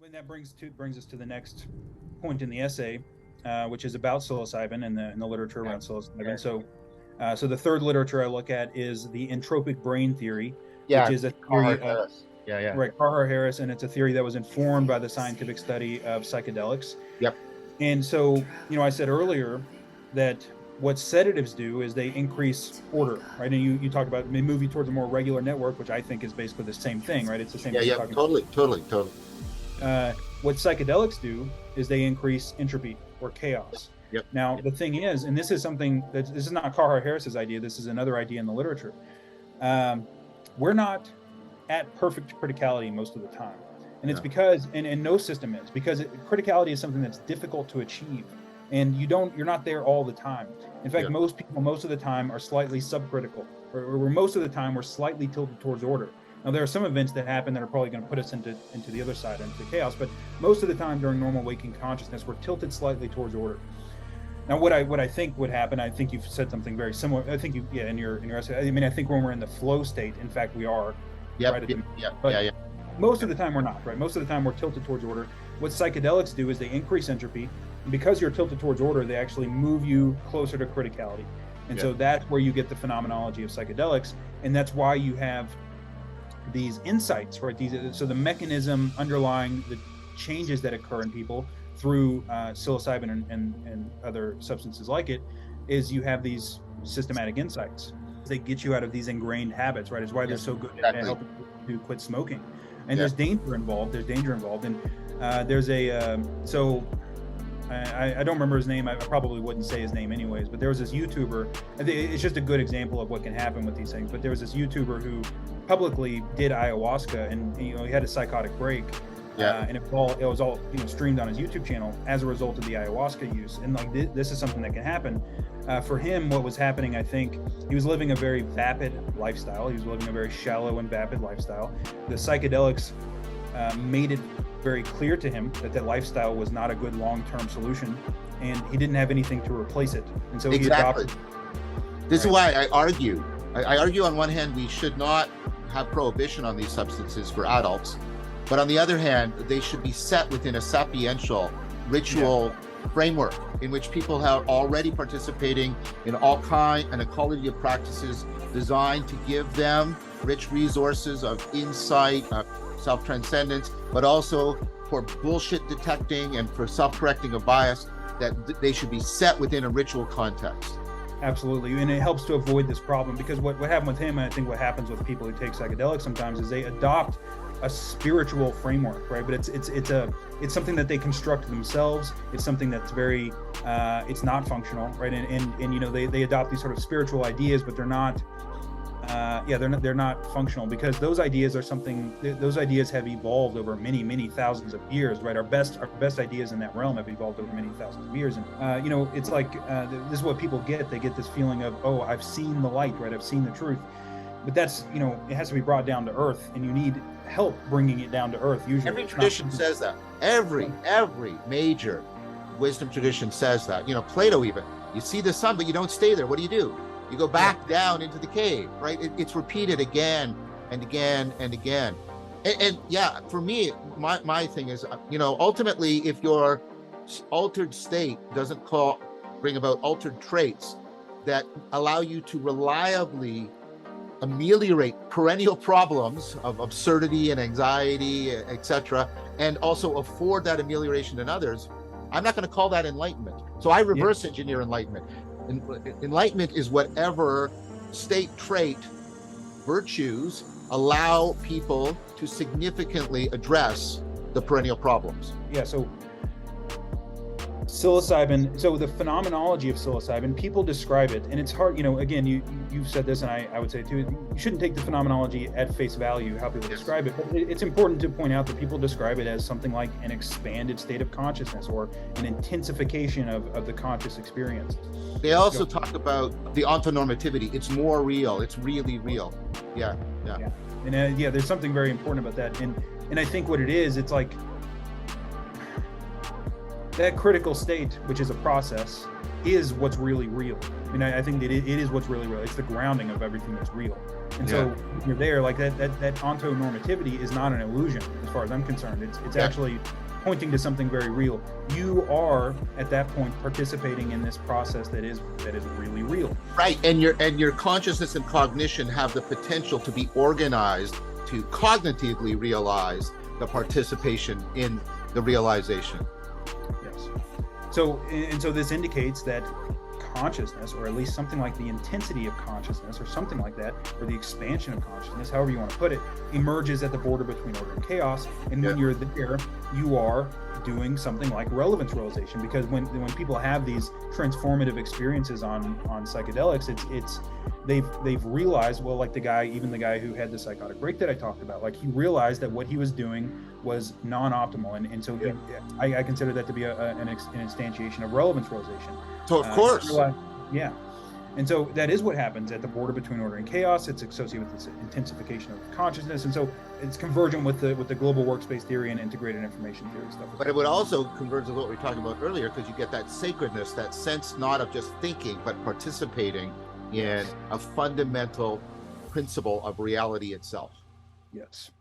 And that brings us to the next point in the essay, which is about psilocybin and the literature around psilocybin. So the third literature I look at is the entropic brain theory, which is a theory of right, Carhart-Harris, and it's a theory that was informed by the scientific study of psychedelics. Yep. And so, I said earlier that what sedatives do is they increase order, right? And you talk about they move you towards a more regular network, which I think is basically the same thing, right? It's the same thing. Yeah, totally. What psychedelics do is they increase entropy or chaos. Yep. Now, the thing is, and this is something that this is not Carhart-Harris's idea, this is another idea in the literature. We're not at perfect criticality most of the time. And it's because, and no system is, because criticality is something that's difficult to achieve. And you're not there all the time. In fact, most people, most of the time, are slightly subcritical, or most of the time, we're slightly tilted towards order. Now, there are some events that happen that are probably going to put us into the other side, into chaos. But most of the time during normal waking consciousness, we're tilted slightly towards order. Now, what I think would happen, I think you've said something very similar. I think in your essay. I mean, I think when we're in the flow state, in fact, we are. Most of the time we're not, right? Most of the time we're tilted towards order. What psychedelics do is they increase entropy. And because you're tilted towards order, they actually move you closer to criticality. And so that's where you get the phenomenology of psychedelics. And that's why you have these insights, right? So the mechanism underlying the changes that occur in people through psilocybin and other substances like it is you have these systematic insights. They get you out of these ingrained habits, right? It's why they're so good at helping you quit smoking. And there's danger involved. And there's a I don't remember his name. I probably wouldn't say his name anyways, but there was this YouTuber. It's just a good example of what can happen with these things. But there was this YouTuber who publicly did ayahuasca, and he had a psychotic break. And it was all streamed on his YouTube channel as a result of the ayahuasca use. And like this is something that can happen. For him, what was happening, I think, he was living a very vapid lifestyle. He was living a very shallow and vapid lifestyle. The psychedelics made it very clear to him that lifestyle was not a good long-term solution, and he didn't have anything to replace it. And so he adopted. This is why I argue. I argue on one hand, we should not have prohibition on these substances for adults, but on the other hand, they should be set within a sapiential ritual framework in which people are already participating in all kind and ecology of practices designed to give them rich resources of insight, self-transcendence, but also for bullshit detecting and for self-correcting of bias, that they should be set within a ritual context. Absolutely, and it helps to avoid this problem, because what happened with him, and I think what happens with people who take psychedelics sometimes, is they adopt a spiritual framework, right? But it's something that they construct themselves. It's something that's very it's not functional, right? And they adopt these sort of spiritual ideas, but they're not they're not functional, because those ideas have evolved over many thousands of years, right? Our best ideas in that realm have evolved over many thousands of years. And it's like this is what people get. They get this feeling of, oh, I've seen the light, right? I've seen the truth. But that's, it has to be brought down to earth, and you need help bringing it down to earth. Usually every tradition says that. Every major wisdom tradition says that. Plato even, you see the sun, but you don't stay there. What do? You go back down into the cave, right? It's repeated again and again and again. And for me, my thing is, ultimately, if your altered state doesn't bring about altered traits that allow you to reliably ameliorate perennial problems of absurdity and anxiety, etc., and also afford that amelioration in others, I'm not going to call that enlightenment. So I reverse engineer enlightenment. Enlightenment is whatever state, trait, virtues allow people to significantly address the perennial problems. So psilocybin, so the phenomenology of psilocybin, people describe it, and it's hard, again, you've said this, and I would say too, you shouldn't take the phenomenology at face value, how people describe it, but it's important to point out that people describe it as something like an expanded state of consciousness, or an intensification of the conscious experience. They also talk about the ontonormativity. It's more real. It's really real. Yeah. And there's something very important about that, and I think what it is, it's like that critical state, which is a process, is what's really real. I mean, I think that it is what's really real. It's the grounding of everything that's real. And so when you're there, like that ontonormativity is not an illusion as far as I'm concerned. It's actually pointing to something very real. You are at that point participating in this process that is really real. Right. And your consciousness and cognition have the potential to be organized to cognitively realize the participation in the realization. Yes. So this indicates that consciousness, or at least something like the intensity of consciousness or something like that, or the expansion of consciousness, however you want to put it, emerges at the border between order and chaos. And when you're there, you are doing something like relevance realization, because when people have these transformative experiences on psychedelics, it's they've realized, well, like the guy who had the psychotic break that I talked about, like he realized that what he was doing was non-optimal, and so I consider that to be an instantiation of relevance realization. So of course, and so that is what happens at the border between order and chaos. It's associated with this intensification of consciousness, and so it's convergent with the global workspace theory and integrated information theory stuff. But it would also converge with what we were talking about earlier, because you get that sacredness, that sense not of just thinking, but participating in a fundamental principle of reality itself. Yes.